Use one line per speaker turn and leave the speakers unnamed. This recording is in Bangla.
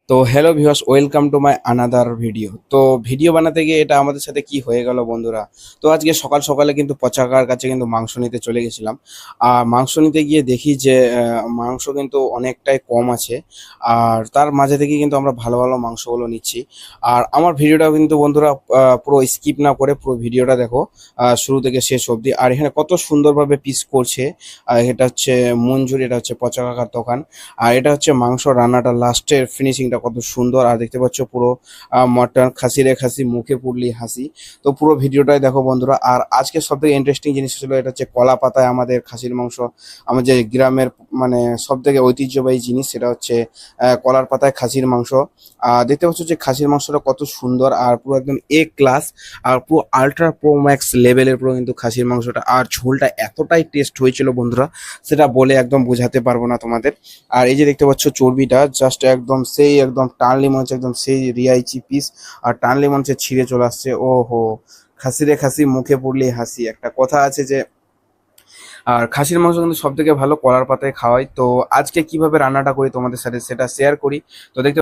তো hello viewers, welcome to my another video. তো ভিডিও বানাতে গিয়ে এটা আমাদের সাথে কি হয়ে গেল বন্ধুরা। তো আজকে সকাল সকালে কিন্তু পচাকার কাছে কিন্তু মাংস নিতে চলে গেছিলাম। আর মাংস নিতে গিয়ে দেখি যে মাংস কিন্তু অনেকটাই কম আছে। আর তার মাঝে থেকে কিন্তু আমরা ভালো ভালো মাংসগুলো নিচ্ছি। আর আমার ভিডিওটা কিন্তু বন্ধুরা পুরো স্কিপ না করে পুরো ভিডিওটা দেখো, শুরু থেকে শেষ অবধি। আর এখানে কত সুন্দরভাবে পিস করছে। আর এটা হচ্ছে মঞ্জুরি, এটা হচ্ছে পচাকাকার দোকান। আর এটা হচ্ছে মাংস রান্নাটা লাস্টের ফিনিশিংটা কত সুন্দর। আর দেখতে পাচ্ছ পুরো মটন খাসিরে খাসি, মুখে পুরলি হাসি। তো পুরো ভিডিওটাই দেখো বন্ধুরা। আর আজকে সব থেকে ইন্টারেস্টিং জিনিস ছিল, এটা হচ্ছে কলা পাতায় আমাদের খাসির মাংস। আমাদের গ্রামের মানে সব থেকে ঐতিহ্যবাহী জিনিস, সেটা হচ্ছে কলার পাতায় খাসির মাংস। দেখতে পাচ্ছ যে খাসির মাংসটা কত সুন্দর আর পুরো একদম এ ক্লাস। আর পুরো আল্ট্রা প্রো ম্যাক্স লেভেলের পুরো কিন্তু খাসির মাংসটা। আর ঝোলটা এতটাই টেস্ট হয়েছিল বন্ধুরা, সেটা বলে একদম বোঝাতে পারবো না তোমাদের। আর এই যে দেখতে পাচ্ছ চর্বিটা জাস্ট একদম সেই একদম টানলি মনে হচ্ছে একদম সেই রিয়াইচি পিস। আর টানলি মনে হচ্ছে ছিঁড়ে চলে আসছে। ও হো, খাসিরে খাসি মুখে পড়লেই হাসি, একটা কথা আছে যে। আর খাসির মাংস কিন্তু সব থেকে ভালো কলার পাতায় খাওয়াই। তো আজকে কিভাবে রান্নাটা করি তোমাদের সাথে সেটা শেয়ার করি। তো দেখতে